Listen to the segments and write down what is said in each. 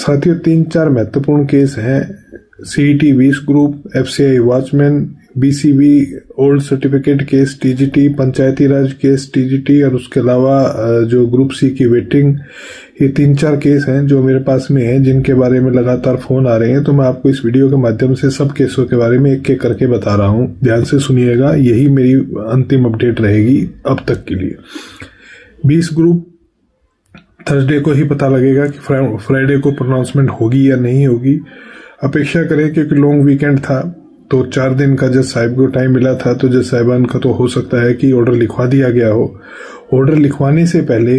साथियों 3-4 महत्वपूर्ण केस हैं। CET 20 group, FCI watchman, BCB old certificate case TGT, पंचायती राज case TGT और उसके अलावा जो ग्रुप C की वेटिंग, ये 3-4 केस हैं जो मेरे पास में हैं, जिनके बारे में लगातार फोन आ रहे हैं। तो मैं आपको इस वीडियो के माध्यम से सब केसों के बारे में एक एक करके बता रहा हूं। ध्यान से सुनिएगा, यही मेरी अंतिम अपडेट रहेगी अब तक के लिए। 20 ग्रुप थर्सडे को ही पता लगेगा कि फ्राइडे को प्रोनाउंसमेंट होगी या नहीं होगी। अपेक्षा करें क्योंकि लॉन्ग वीकेंड था तो 4 दिन का जज साहिब को टाइम मिला था, तो जज साहिबान का तो हो सकता है कि ऑर्डर लिखवा दिया गया हो। ऑर्डर लिखवाने से पहले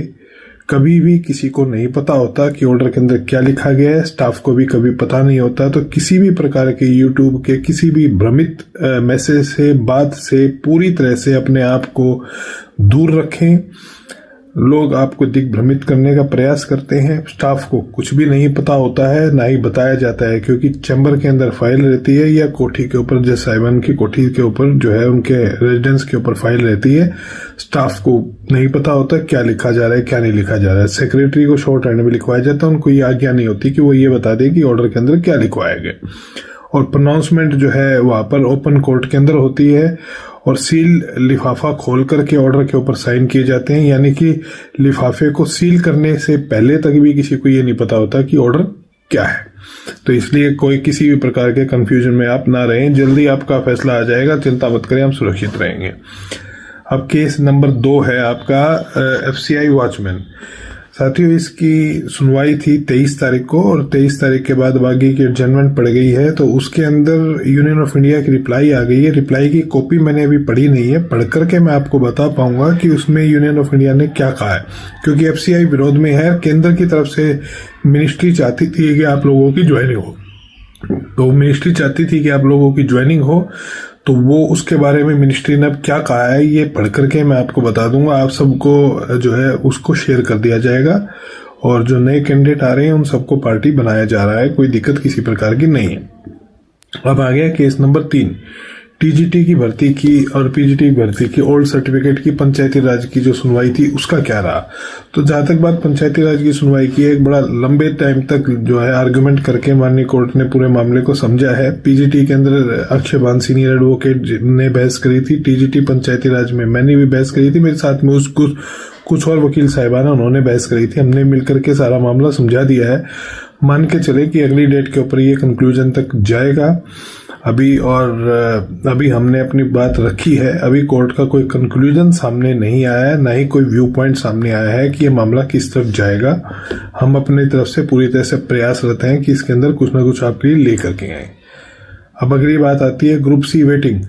कभी भी किसी को नहीं पता होता कि ऑर्डर के अंदर क्या लिखा गया है, स्टाफ को भी कभी पता नहीं होता। तो किसी भी प्रकार के यूट्यूब के किसी भी भ्रमित मैसेज से, बात से पूरी तरह से अपने आप को दूर रखें। लोग आपको दिग्भ्रमित करने का प्रयास करते हैं। स्टाफ को कुछ भी नहीं पता होता है, ना ही बताया जाता है, क्योंकि चैम्बर के अंदर फाइल रहती है या कोठी के ऊपर, जज साहिबान की कोठी के ऊपर जो है उनके रेजिडेंस के ऊपर फाइल रहती है। स्टाफ को नहीं पता होता क्या लिखा जा रहा है, क्या नहीं लिखा जा रहा है। सेक्रेटरी को शॉर्ट हैंड में लिखवाया जाता है, उनको ये आज्ञा नहीं होती कि वो ये बता दे कि ऑर्डर के अंदर क्या लिखवाया गया। और प्रोनाउंसमेंट जो है वहां पर ओपन कोर्ट के अंदर होती है और सील लिफाफा खोल करके ऑर्डर के ऊपर साइन किए जाते हैं, यानी कि लिफाफे को सील करने से पहले तक भी किसी को ये नहीं पता होता कि ऑर्डर क्या है। तो इसलिए कोई किसी भी प्रकार के कंफ्यूजन में आप ना रहें, जल्दी आपका फैसला आ जाएगा, चिंता मत करें, हम सुरक्षित रहेंगे। अब केस नंबर 2 है आपका FCI वॉचमैन। साथियों इसकी सुनवाई थी 23 तारीख को और 23 तारीख के बाद बागी की एडजमेंट पड़ गई है। तो उसके अंदर यूनियन ऑफ इंडिया की रिप्लाई आ गई है। रिप्लाई की कॉपी मैंने अभी पढ़ी नहीं है, पढ़ करके मैं आपको बता पाऊंगा कि उसमें यूनियन ऑफ इंडिया ने क्या कहा है, क्योंकि FCI विरोध में है। केंद्र की तरफ से मिनिस्ट्री चाहती थी कि आप लोगों की ज्वाइनिंग हो, तो मिनिस्ट्री चाहती थी कि आप लोगों की ज्वाइनिंग हो, तो वो उसके बारे में मिनिस्ट्री ने अब क्या कहा है ये पढ़ करके मैं आपको बता दूंगा। आप सबको जो है उसको शेयर कर दिया जाएगा और जो नए कैंडिडेट आ रहे हैं उन सबको पार्टी बनाया जा रहा है, कोई दिक्कत किसी प्रकार की नहीं है। अब आ गया केस नंबर 3, TGT की भर्ती की और PGT की भर्ती की ओल्ड सर्टिफिकेट की पंचायती राज की जो सुनवाई थी उसका क्या रहा। तो जहां तक बात पंचायती राज की सुनवाई की, एक बड़ा लंबे टाइम तक जो है आर्गुमेंट करके माननीय कोर्ट ने पूरे मामले को समझा है। PGT के अंदर अक्षय बान सीनियर एडवोकेट ने बहस करी थी, TGT पंचायती राज में मैंने भी बहस करी थी, मेरे साथ में कुछ और वकील साहिबान उन्होंने बहस करी थी। हमने मिलकर के सारा मामला समझा दिया है। मान के चले कि अगली डेट के ऊपर ये कंक्लूजन तक जाएगा अभी हमने अपनी बात रखी है। अभी कोर्ट का कोई कंक्लूजन सामने नहीं आया है, ना ही कोई व्यू पॉइंट सामने आया है कि ये मामला किस तरफ जाएगा। हम अपनी तरफ से पूरी तरह से प्रयासरत हैं कि इसके अंदर कुछ ना कुछ आपके लिए लेकर के आए। अब अगली बात आती है group C waiting.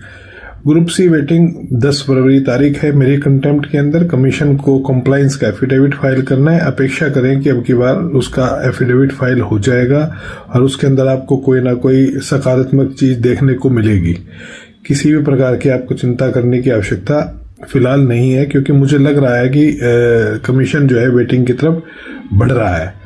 Group C waiting 10 फरवरी तारीख है। मेरी कंटेम्प्ट के अंदर कमीशन को कंप्लायंस का एफिडेविट फाइल करना है। अपेक्षा करें कि अब की बार उसका एफिडेविट फाइल हो जाएगा और उसके अंदर आपको कोई ना कोई सकारात्मक चीज देखने को मिलेगी। किसी भी प्रकार की आपको चिंता करने की आवश्यकता फिलहाल नहीं है, क्योंकि मुझे लग रहा है कि कमीशन जो है वेटिंग की तरफ बढ़ रहा है।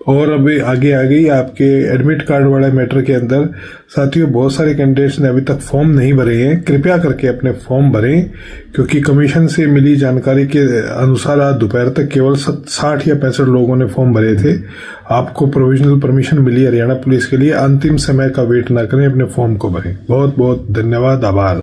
और अभी आगे आ गई आपके एडमिट कार्ड वाले मैटर के अंदर। साथियों बहुत सारे कैंडिडेट्स ने अभी तक फॉर्म नहीं भरे हैं, कृपया करके अपने फॉर्म भरें, क्योंकि कमीशन से मिली जानकारी के अनुसार आज दोपहर तक केवल 60 या 65 लोगों ने फॉर्म भरे थे। आपको प्रोविजनल परमिशन मिली हरियाणा पुलिस के लिए। अंतिम समय का वेट ना करें, अपने फॉर्म को भरें। बहुत बहुत धन्यवाद, आभार।